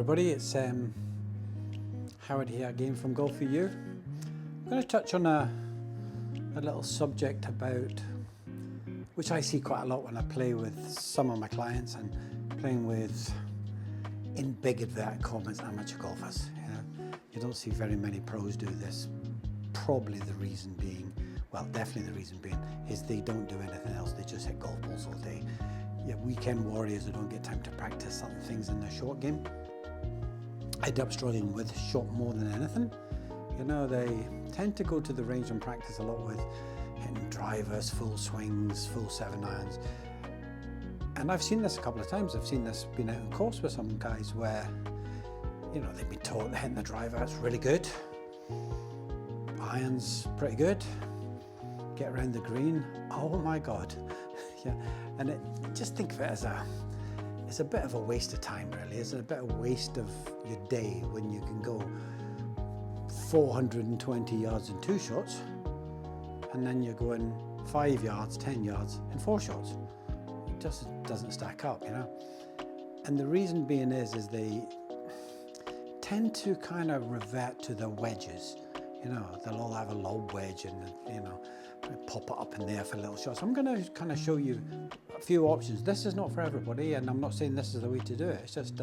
everybody, it's Howard here again from Golf For You. I'm going to touch on a little subject about, which I see quite a lot when I play with some of my clients and playing with, in big inverted commas, amateur golfers. You don't see very many pros do this. Probably the reason being, well, definitely the reason being, is they don't do anything else. They just hit golf balls all day. Yeah, weekend warriors who don't get time to practice certain things in their short game. I end up struggling with short more than anything. You know, they tend to go to the range and practice a lot with hitting drivers, full swings, full 7-irons. And I've seen this a couple of times. I've seen this being out on course with some guys where, you know, they've been taught that hitting the driver, that's really good. Irons, pretty good. Get around the green, oh my God. Yeah, and just think of it as it's a bit of a waste of time, really. It's a bit of a waste of your day when you can go 420 yards in 2 shots, and then you're going 5 yards, 10 yards in 4 shots. It just doesn't stack up, you know. And the reason being is they tend to kind of revert to the wedges. You know, they'll all have a lob wedge and, you know, pop it up in there for little shots. I'm going to kind of show you a few options. This is not for everybody, and I'm not saying this is the way to do it. It's just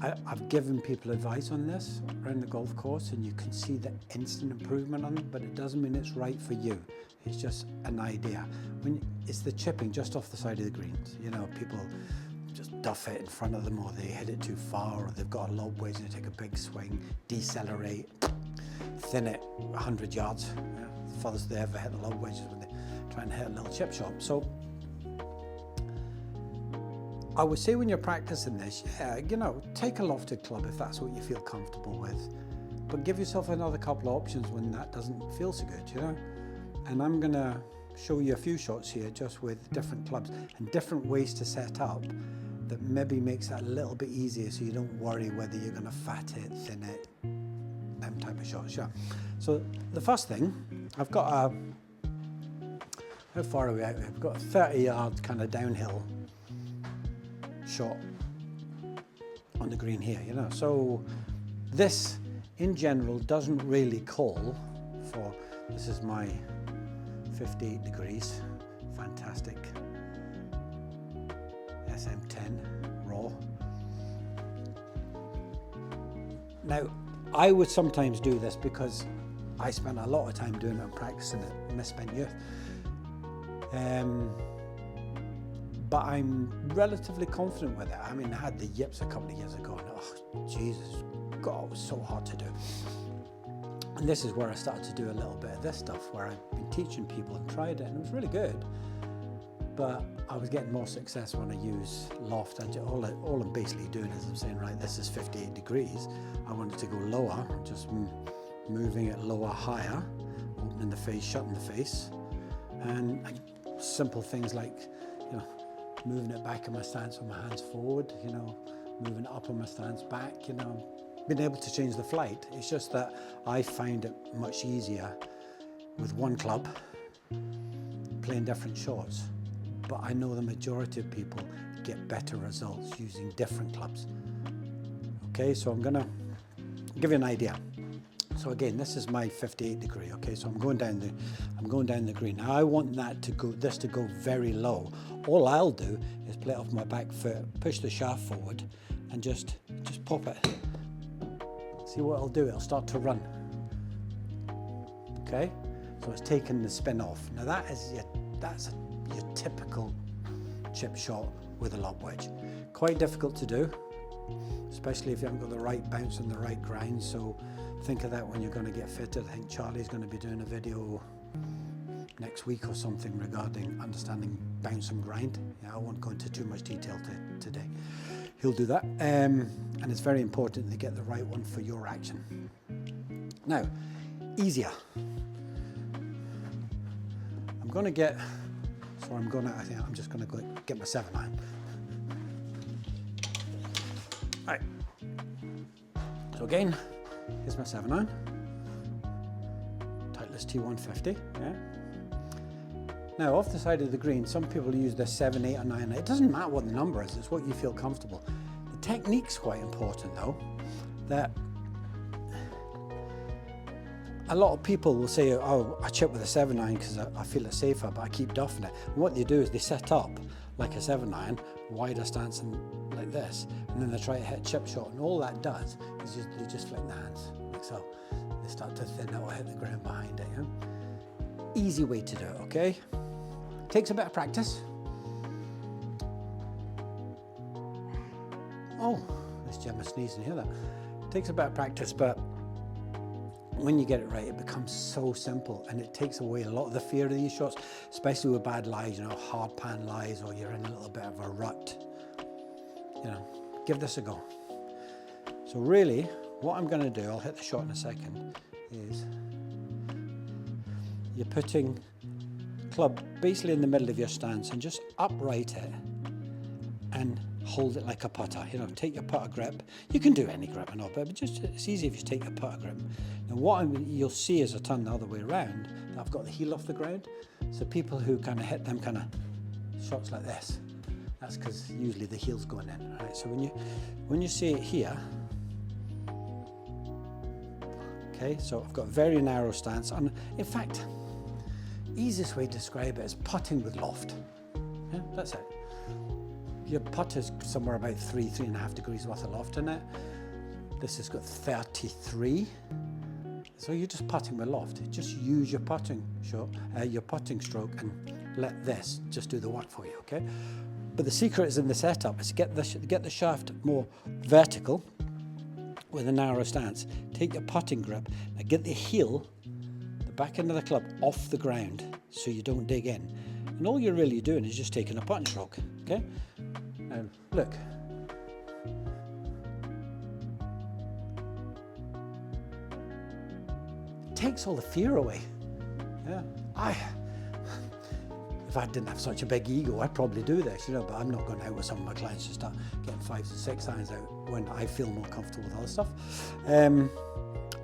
I've given people advice on this around the golf course, and you can see the instant improvement on it, but it doesn't mean it's right for you. It's just an idea. It's the chipping just off the side of the greens. You know, people just duff it in front of them, or they hit it too far, or they've got a lob wedge and they take a big swing, decelerate, thin it 100 yards. Yeah, the farthest they ever hit the lob wedges when they try and hit a little chip shot. So I would say when you're practicing this, yeah, you know, take a lofted club if that's what you feel comfortable with, but give yourself another couple of options when that doesn't feel so good, you know. And I'm gonna show you a few shots here just with different clubs and different ways to set up that maybe makes that a little bit easier, so you don't worry whether you're gonna fat it, thin it, them type of shots. Yeah. So the first thing, I've got how far are we out? We've got a 30-yard kind of downhill shot on the green here, you know. So this in general doesn't really call for, this is my 58 degrees, fantastic SM10 raw. Now, I would sometimes do this because I spent a lot of time doing it and practicing it, misspent youth. But I'm relatively confident with it. I mean, I had the yips a couple of years ago, and oh, Jesus, God, it was so hard to do. And this is where I started to do a little bit of this stuff, where I've been teaching people and tried it, and it was really good. But I was getting more success when I use loft. All I'm basically doing is I'm saying, right, this is 58 degrees. I want it to go lower, just moving it lower, higher, opening the face, shutting the face. And simple things like, you know, moving it back in my stance with my hands forward, you know, moving it up on my stance back, you know, being able to change the flight. It's just that I find it much easier with one club, playing different shots. But I know the majority of people get better results using different clubs. Okay, so I'm gonna give you an idea. So again, this is my 58 degree. Okay, so I'm going down the green. Now I want this to go very low. All I'll do is play it off my back foot, push the shaft forward, and just pop it. See what it'll do? It'll start to run. Okay, so it's taking the spin off. Now that's your typical chip shot with a lob wedge. Quite difficult to do, especially if you haven't got the right bounce and the right grind. So think of that when you're going to get fitted. I think Charlie's going to be doing a video next week or something regarding understanding bounce and grind. Yeah, I won't go into too much detail today. He'll do that. And it's very important to get the right one for your action. Now, easier. I think I'm just going to go get my 7-iron. All right. So again, here's my 7-iron. Titleist T150. Yeah. Now, off the side of the green, some people use the 7, 8, or 9. It doesn't matter what the number is, it's what you feel comfortable. The technique's quite important though, that a lot of people will say, oh, I chip with a 7-iron because I feel it's safer, but I keep duffing it. And what they do is they set up like a 7-iron, wider stance and like this, and then they try to hit chip shot, and all that does is they just flick the hands, like so. They start to thin out or hit the ground behind it. You know? Easy way to do it, okay? Takes a bit of practice. Oh, there's Gemma sneezing, hear that? Takes a bit of practice, but when you get it right, it becomes so simple, and it takes away a lot of the fear of these shots, especially with bad lies, you know, hard pan lies, or you're in a little bit of a rut. You know, give this a go. So really, what I'm going to do, I'll hit the shot in a second, is you're putting club basically in the middle of your stance and just upright it and hold it like a putter. You know, take your putter grip. You can do any grip or not, but just it's easy if you take your putter grip. Now what you'll see as I turn the other way around, that I've got the heel off the ground. So people who kind of hit them kind of shots like this, that's because usually the heel's going in. Right? So when you see it here, okay, so I've got a very narrow stance, and in fact, easiest way to describe it is putting with loft. Yeah, that's it. Your putter's somewhere about 3.5 degrees worth of loft in it. This has got 33. So you're just putting with loft. Just use your putting stroke and let this just do the work for you, okay? But the secret is in the setup, is get the shaft more vertical with a narrow stance. Take your putting grip, now get the heel, the back end of the club off the ground so you don't dig in. And all you're really doing is just taking a putting stroke, okay? Now, look. It takes all the fear away. Yeah. If I didn't have such a big ego, I'd probably do this, you know, but I'm not going out with some of my clients to start getting 5 and 6 irons out when I feel more comfortable with other stuff.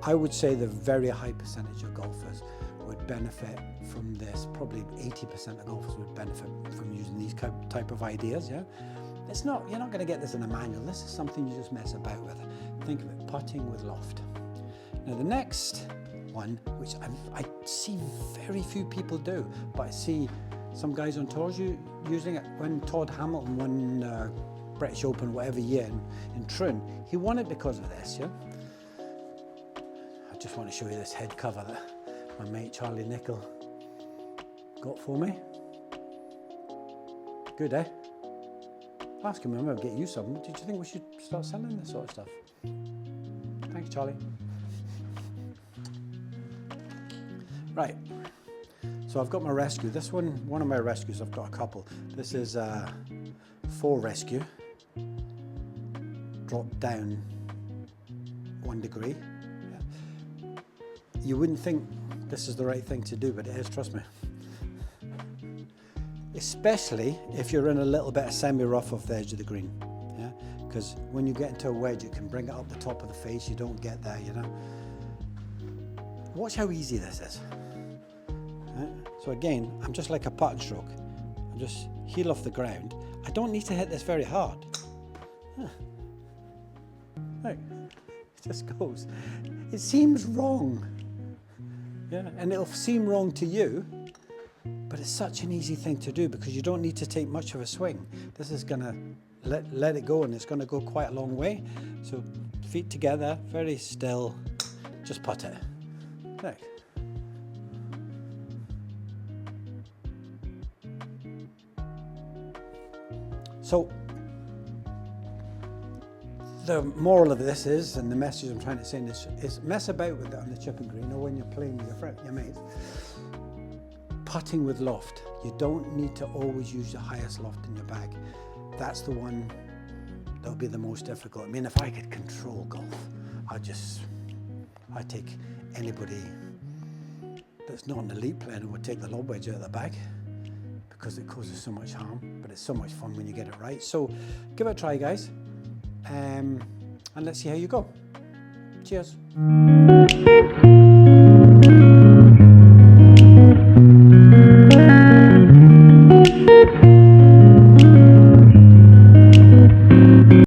I would say the very high percentage of golfers would benefit from this. Probably 80% of golfers would benefit from using these type of ideas, yeah? You're not going to get this in a manual. This is something you just mess about with. Think of it, putting with loft. Now the next one, which I see very few people do, but I see some guys on tours using it. When Todd Hamilton won British Open whatever year in Troon, he won it because of this, yeah? I just want to show you this head cover that my mate Charlie Nickel got for me. Good, eh? Ask him, I'm going to get you some. Did you think we should start selling this sort of stuff? Thanks, Charlie. Right, so I've got my rescue. This one of my rescues, I've got a couple. This is a 4 rescue, dropped down 1 degree. Yeah. You wouldn't think this is the right thing to do, but it is, trust me. Especially if you're in a little bit of semi-rough off the edge of the green, yeah? Because when you get into a wedge, it can bring it up the top of the face. You don't get there, you know. Watch how easy this is. Right? So again, I'm just like a putting stroke. I'm just heel off the ground. I don't need to hit this very hard. Right. It just goes. It seems wrong, yeah, and it'll seem wrong to you. But it's such an easy thing to do because you don't need to take much of a swing. This is going to let it go, and it's going to go quite a long way. So feet together, very still, just putt it. Right. So the moral of this is, and the message I'm trying to send is mess about with it on the chipping green or when you're playing with your mates. Putting with loft. You don't need to always use the highest loft in your bag. That's the one that'll be the most difficult. I mean, if I could control golf, I'd take anybody that's not an elite player and would take the lob wedge out of the bag because it causes so much harm, but it's so much fun when you get it right. So give it a try, guys, and let's see how you go. Cheers.